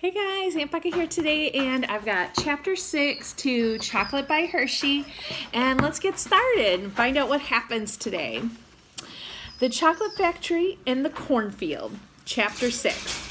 Hey guys, Aunt Becca here today, and I've got Chapter 6 to Chocolate by Hershey, and let's get started and find out what happens today. The Chocolate Factory in the Cornfield, Chapter 6.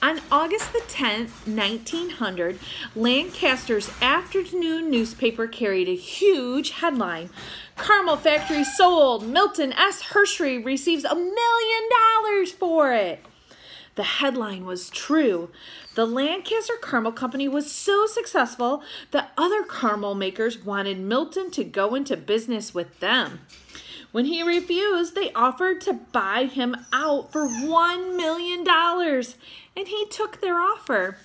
On August the 10th, 1900, Lancaster's afternoon newspaper carried a huge headline. Caramel Factory sold. Milton S. Hershey receives $1 million for it. The headline was true. The Lancaster Caramel Company was so successful that other caramel makers wanted Milton to go into business with them. When he refused, they offered to buy him out for $1 million, and he took their offer.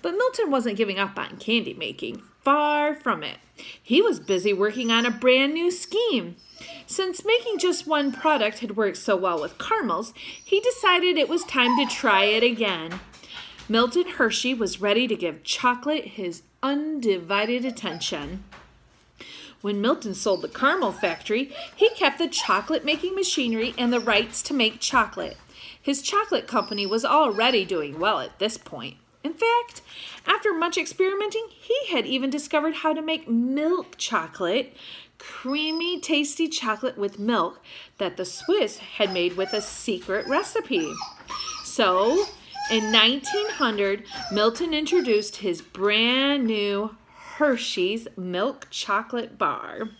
But Milton wasn't giving up on candy making. Far from it. He was busy working on a brand new scheme. Since making just one product had worked so well with caramels, he decided it was time to try it again. Milton Hershey was ready to give chocolate his undivided attention. When Milton sold the Caramel Factory, he kept the chocolate-making machinery and the rights to make chocolate. His chocolate company was already doing well at this point. In fact, after much experimenting, he had even discovered how to make milk chocolate, creamy, tasty chocolate with milk that the Swiss had made with a secret recipe. So, in 1900, Milton introduced his brand new Hershey's milk chocolate bar.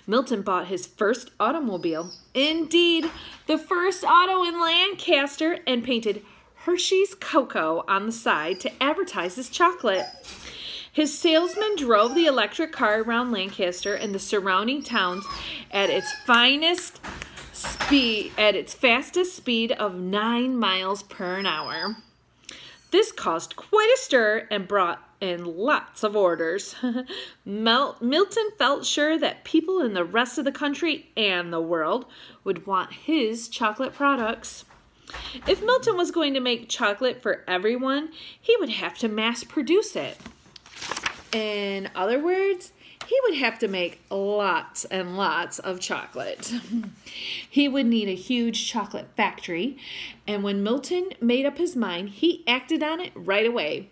Milton bought his first automobile, indeed, the first auto in Lancaster, and painted Hershey's Cocoa on the side to advertise his chocolate. His salesman drove the electric car around Lancaster and the surrounding towns at its fastest speed of 9 miles per hour. This caused quite a stir and brought in lots of orders. Milton felt sure that people in the rest of the country and the world would want his chocolate products. If Milton was going to make chocolate for everyone, he would have to mass produce it. In other words, he would have to make lots and lots of chocolate. He would need a huge chocolate factory, and when Milton made up his mind, he acted on it right away.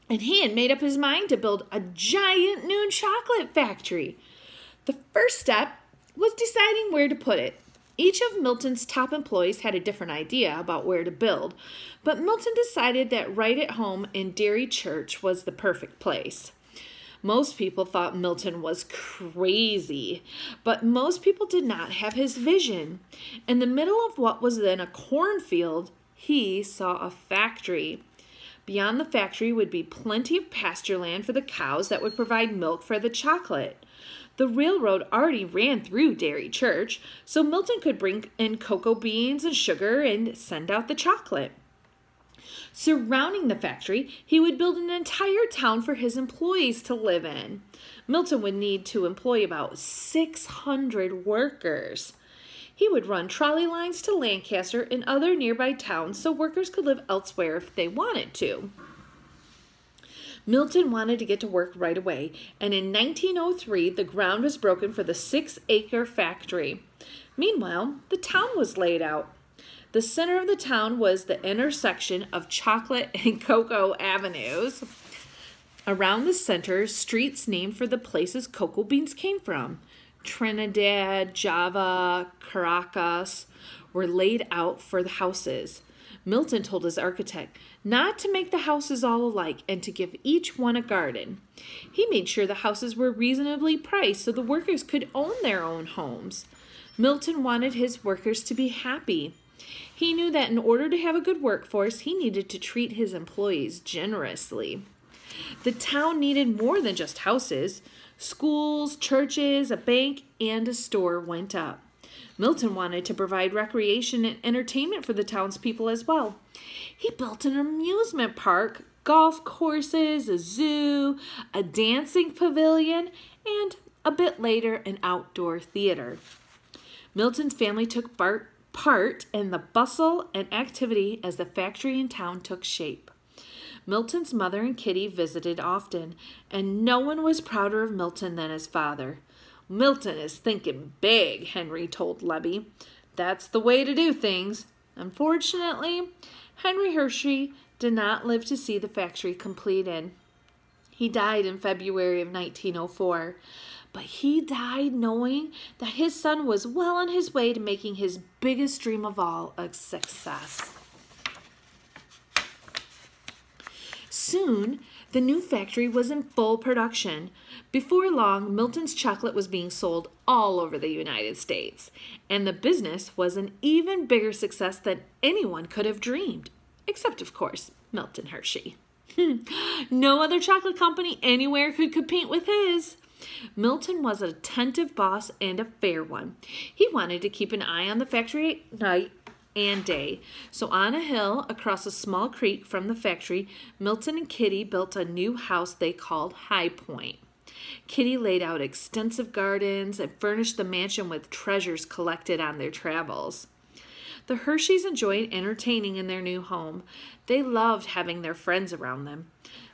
And he had made up his mind to build a giant new chocolate factory. The first step was deciding where to put it. Each of Milton's top employees had a different idea about where to build, but Milton decided that right at home in Dairy Church was the perfect place. Most people thought Milton was crazy, but most people did not have his vision. In the middle of what was then a cornfield, he saw a factory. Beyond the factory would be plenty of pasture land for the cows that would provide milk for the chocolate. The railroad already ran through Dairy Church, so Milton could bring in cocoa beans and sugar and send out the chocolate. Surrounding the factory, he would build an entire town for his employees to live in. Milton would need to employ about 600 workers. He would run trolley lines to Lancaster and other nearby towns so workers could live elsewhere if they wanted to. Milton wanted to get to work right away, and in 1903, the ground was broken for the 6-acre factory. Meanwhile, the town was laid out. The center of the town was the intersection of Chocolate and Cocoa Avenues. Around the center, streets named for the places cocoa beans came from, Trinidad, Java, Caracas, were laid out for the houses. Milton told his architect not to make the houses all alike and to give each one a garden. He made sure the houses were reasonably priced so the workers could own their own homes. Milton wanted his workers to be happy. He knew that in order to have a good workforce, he needed to treat his employees generously. The town needed more than just houses. Schools, churches, a bank, and a store went up. Milton wanted to provide recreation and entertainment for the townspeople as well. He built an amusement park, golf courses, a zoo, a dancing pavilion, and a bit later, an outdoor theater. Milton's family took part in the bustle and activity as the factory in town took shape. Milton's mother and Kitty visited often, and no one was prouder of Milton than his father. "Milton is thinking big," Henry told Lebby. "That's the way to do things." Unfortunately, Henry Hershey did not live to see the factory completed. He died in February of 1904, but he died knowing that his son was well on his way to making his biggest dream of all a success. Soon, the new factory was in full production. Before long, Milton's chocolate was being sold all over the United States, and the business was an even bigger success than anyone could have dreamed, except, of course, Milton Hershey. No other chocolate company anywhere could compete with his. Milton was an attentive boss and a fair one. He wanted to keep an eye on the factory night and day. So on a hill across a small creek from the factory, Milton and Kitty built a new house they called High Point. Kitty laid out extensive gardens and furnished the mansion with treasures collected on their travels. The Hersheys enjoyed entertaining in their new home. They loved having their friends around them.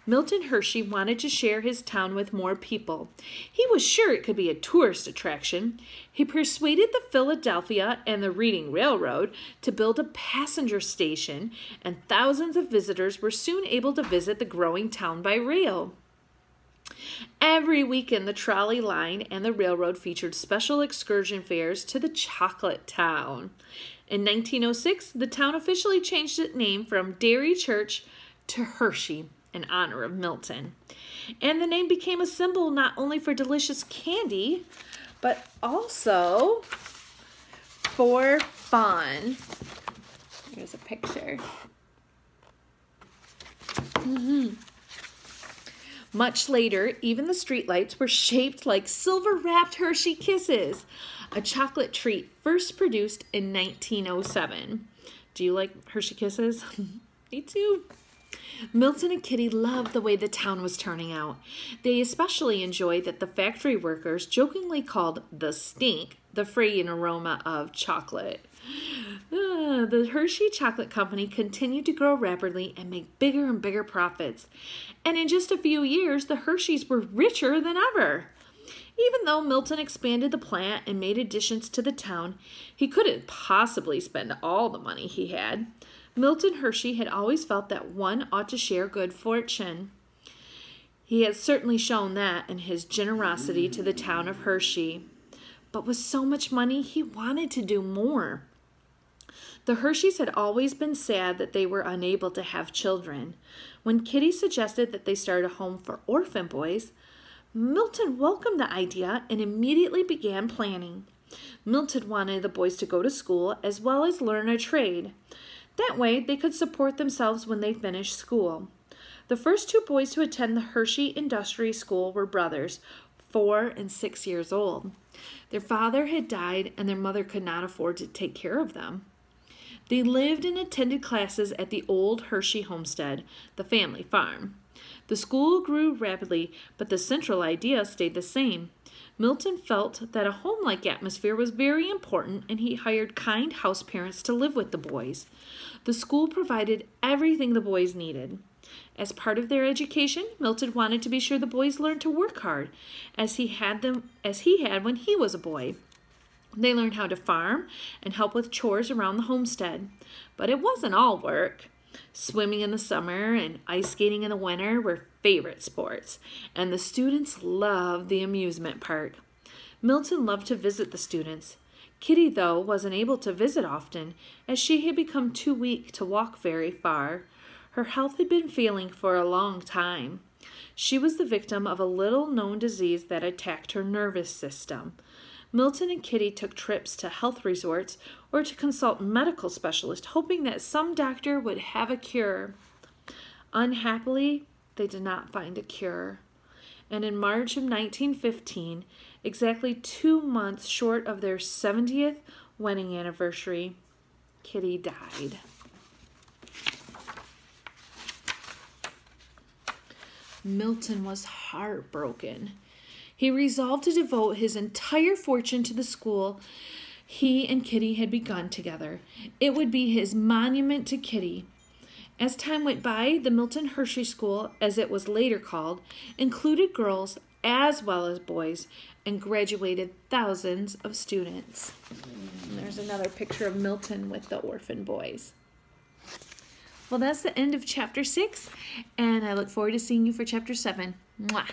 Milton Hershey wanted to share his town with more people. He was sure it could be a tourist attraction. He persuaded the Philadelphia and the Reading Railroad to build a passenger station, and thousands of visitors were soon able to visit the growing town by rail. Every weekend, the trolley line and the railroad featured special excursion fairs to the chocolate town. In 1906, the town officially changed its name from Dairy Church to Hershey in honor of Milton. And the name became a symbol not only for delicious candy, but also for fun. Here's a picture. Much later, even the streetlights were shaped like silver-wrapped Hershey Kisses, a chocolate treat first produced in 1907. Do you like Hershey Kisses? Me too. Milton and Kitty loved the way the town was turning out. They especially enjoyed that the factory workers jokingly called the stink the fragrant aroma of chocolate. The Hershey Chocolate Company continued to grow rapidly and make bigger and bigger profits. And in just a few years, the Hersheys were richer than ever. Even though Milton expanded the plant and made additions to the town, he couldn't possibly spend all the money he had. Milton Hershey had always felt that one ought to share good fortune. He had certainly shown that in his generosity to the town of Hershey. But with so much money, he wanted to do more. The Hersheys had always been sad that they were unable to have children. When Kitty suggested that they start a home for orphan boys, Milton welcomed the idea and immediately began planning. Milton wanted the boys to go to school as well as learn a trade. That way, they could support themselves when they finished school. The first two boys to attend the Hershey Industry School were brothers, 4 and 6 years old. Their father had died and their mother could not afford to take care of them. They lived and attended classes at the old Hershey homestead, the family farm. The school grew rapidly, but the central idea stayed the same. Milton felt that a home-like atmosphere was very important, and he hired kind house parents to live with the boys. The school provided everything the boys needed. As part of their education, Milton wanted to be sure the boys learned to work hard, as he had when he was a boy. They learned how to farm and help with chores around the homestead. But it wasn't all work. Swimming in the summer and ice skating in the winter were favorite sports, and the students loved the amusement park. Milton loved to visit the students. Kitty, though, wasn't able to visit often, as she had become too weak to walk very far. Her health had been failing for a long time. She was the victim of a little-known disease that attacked her nervous system. Milton and Kitty took trips to health resorts or to consult medical specialists, hoping that some doctor would have a cure. Unhappily, they did not find a cure. And in March of 1915, exactly 2 months short of their 70th wedding anniversary, Kitty died. Milton was heartbroken. He resolved to devote his entire fortune to the school he and Kitty had begun together. It would be his monument to Kitty. As time went by, the Milton Hershey School, as it was later called, included girls as well as boys and graduated thousands of students. And there's another picture of Milton with the orphan boys. Well, that's the end of chapter 6, and I look forward to seeing you for chapter 7. Mwah.